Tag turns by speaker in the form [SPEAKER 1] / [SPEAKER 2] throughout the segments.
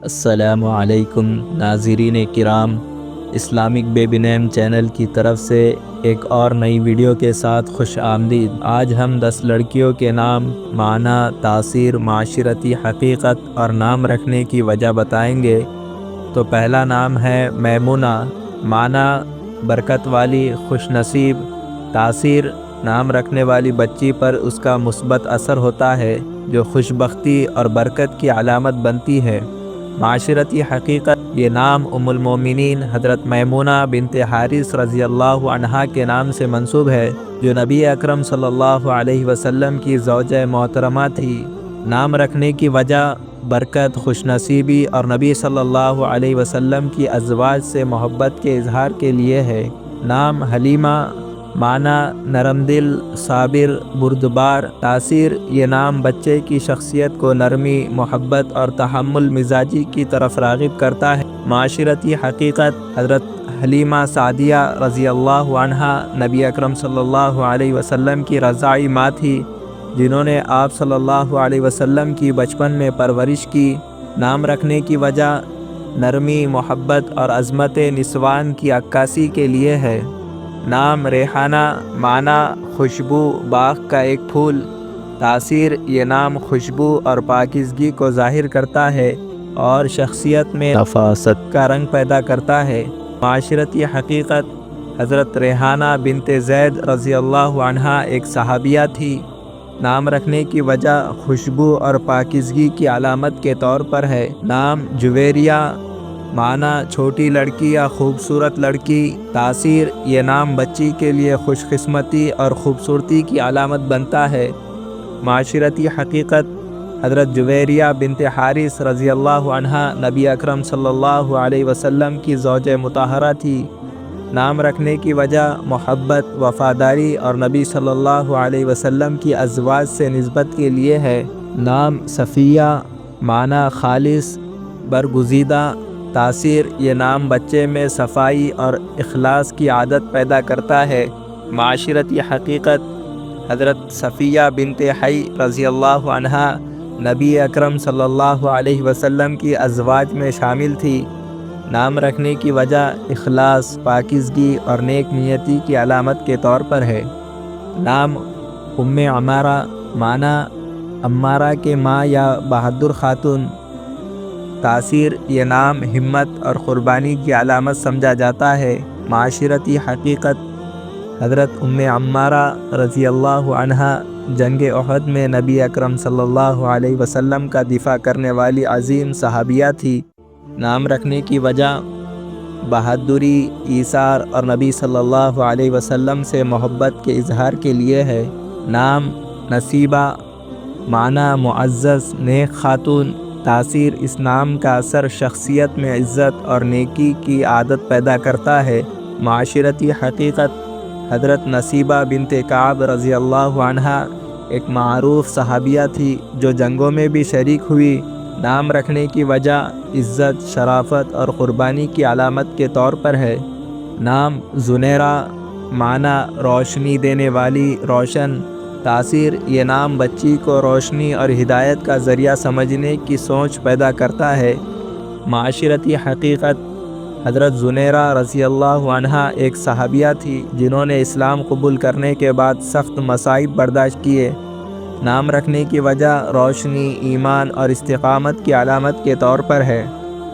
[SPEAKER 1] السلام علیکم ناظرین کرام، اسلامک بیبی نیم چینل کی طرف سے ایک اور نئی ویڈیو کے ساتھ خوش آمدید۔ آج ہم 10 لڑکیوں کے نام، معنی، تاثیر، معاشرتی حقیقت اور نام رکھنے کی وجہ بتائیں گے۔ تو پہلا نام ہے میمونہ۔ معنی برکت والی، خوش نصیب۔ تاثیر نام رکھنے والی بچی پر اس کا مثبت اثر ہوتا ہے جو خوش بختی اور برکت کی علامت بنتی ہے۔ معاشرتی حقیقت، یہ نام ام المومنین حضرت میمونہ بنت حارث رضی اللہ عنہا کے نام سے منسوب ہے، جو نبی اکرم صلی اللہ علیہ وسلم کی زوجہ محترمہ تھی۔ نام رکھنے کی وجہ برکت، خوش نصیبی اور نبی صلی اللہ علیہ وسلم کی ازواج سے محبت کے اظہار کے لیے ہے۔ نام حلیمہ۔ معنی نرم دل، صابر، بردبار۔ تاثیر، یہ نام بچے کی شخصیت کو نرمی، محبت اور تحمل مزاجی کی طرف راغب کرتا ہے۔ معاشرتی حقیقت، حضرت حلیمہ سعدیہ رضی اللہ عنہا نبی اکرم صلی اللہ علیہ وسلم کی رضاعی ماں تھی، جنہوں نے آپ صلی اللہ علیہ وسلم کی بچپن میں پرورش کی۔ نام رکھنے کی وجہ نرمی، محبت اور عظمت نسوان کی عکاسی کے لیے ہے۔ نام ریحانہ۔ معنی خوشبو، باغ کا ایک پھول۔ تاثیر، یہ نام خوشبو اور پاکیزگی کو ظاہر کرتا ہے اور شخصیت میں نفاست کا رنگ پیدا کرتا ہے۔ معاشرتی حقیقت، حضرت ریحانہ بنت زید رضی اللہ عنہا ایک صحابیہ تھی۔ نام رکھنے کی وجہ خوشبو اور پاکیزگی کی علامت کے طور پر ہے۔ نام جویریہ۔ معنی چھوٹی لڑکی یا خوبصورت لڑکی۔ تاثیر، یہ نام بچی کے لیے خوش قسمتی اور خوبصورتی کی علامت بنتا ہے۔ معاشرتی حقیقت، حضرت جویریہ بنت حارث رضی اللہ عنہا نبی اکرم صلی اللہ علیہ وسلم کی زوجہ مطہرہ تھی۔ نام رکھنے کی وجہ محبت، وفاداری اور نبی صلی اللہ علیہ وسلم کی ازواج سے نسبت کے لیے ہے۔ نام صفیہ۔ معنی خالص، برگزیدہ۔ تاثیر، یہ نام بچے میں صفائی اور اخلاص کی عادت پیدا کرتا ہے۔ معاشرتی حقیقت، حضرت صفیہ بنت حی رضی اللہ عنہا نبی اکرم صلی اللہ علیہ وسلم کی ازواج میں شامل تھی۔ نام رکھنے کی وجہ اخلاص، پاکیزگی اور نیک نیتی کی علامت کے طور پر ہے۔ نام ام عمارہ۔ معنی عمارہ کے ماں یا بہادر خاتون۔ تاثیر، یہ نام ہمت اور قربانی کی علامت سمجھا جاتا ہے۔ معاشرتی حقیقت، حضرت ام عمارہ رضی اللہ عنہا جنگ احد میں نبی اکرم صلی اللہ علیہ وسلم کا دفاع کرنے والی عظیم صحابیہ تھی۔ نام رکھنے کی وجہ بہادری، ایثار اور نبی صلی اللہ علیہ وسلم سے محبت کے اظہار کے لیے ہے۔ نام نصیبہ۔ معنی معزز، نیک خاتون۔ تاثیر، اس نام کا اثر شخصیت میں عزت اور نیکی کی عادت پیدا کرتا ہے۔ معاشرتی حقیقت، حضرت نصیبہ بنت کعب رضی اللہ عنہا ایک معروف صحابیہ تھی جو جنگوں میں بھی شریک ہوئی۔ نام رکھنے کی وجہ عزت، شرافت اور قربانی کی علامت کے طور پر ہے۔ نام زنیرہ۔ معنی روشنی دینے والی، روشن۔ تاثیر، یہ نام بچی کو روشنی اور ہدایت کا ذریعہ سمجھنے کی سوچ پیدا کرتا ہے۔ معاشرتی حقیقت، حضرت زنیرہ رضی اللہ عنہا ایک صحابیہ تھی جنہوں نے اسلام قبول کرنے کے بعد سخت مصائب برداشت کیے۔ نام رکھنے کی وجہ روشنی، ایمان اور استقامت کی علامت کے طور پر ہے۔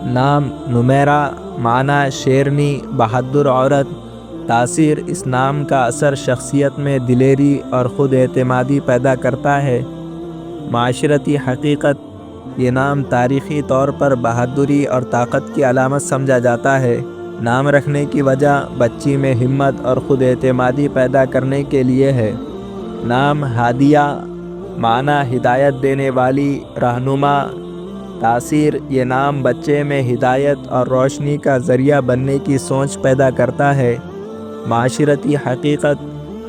[SPEAKER 1] نام نمیرہ۔ معنی شیرنی، بہادر عورت۔ تاثیر، اس نام کا اثر شخصیت میں دلیری اور خود اعتمادی پیدا کرتا ہے۔ معاشرتی حقیقت، یہ نام تاریخی طور پر بہادری اور طاقت کی علامت سمجھا جاتا ہے۔ نام رکھنے کی وجہ بچی میں ہمت اور خود اعتمادی پیدا کرنے کے لیے ہے۔ نام ہادیہ۔ معنی ہدایت دینے والی، رہنما۔ تاثیر، یہ نام بچے میں ہدایت اور روشنی کا ذریعہ بننے کی سوچ پیدا کرتا ہے۔ معاشرتی حقیقت،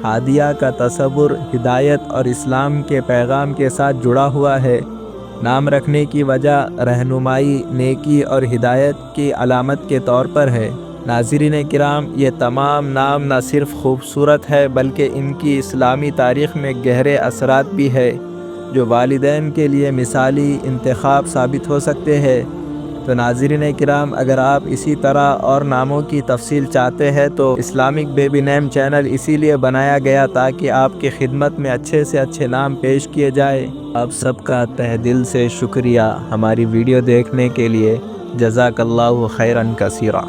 [SPEAKER 1] ہادیہ کا تصور ہدایت اور اسلام کے پیغام کے ساتھ جڑا ہوا ہے۔ نام رکھنے کی وجہ رہنمائی، نیکی اور ہدایت کی علامت کے طور پر ہے۔ ناظرین کرام، یہ تمام نام نہ صرف خوبصورت ہے بلکہ ان کی اسلامی تاریخ میں گہرے اثرات بھی ہے جو والدین کے لیے مثالی انتخاب ثابت ہو سکتے ہیں۔ تو ناظرین کرام، اگر آپ اسی طرح اور ناموں کی تفصیل چاہتے ہیں تو اسلامک بیبی نیم چینل اسی لیے بنایا گیا تاکہ آپ کی خدمت میں اچھے سے اچھے نام پیش کیے جائے۔ آپ سب کا تہ دل سے شکریہ ہماری ویڈیو دیکھنے کے لیے۔ جزاک اللہ خیرا کثیرا۔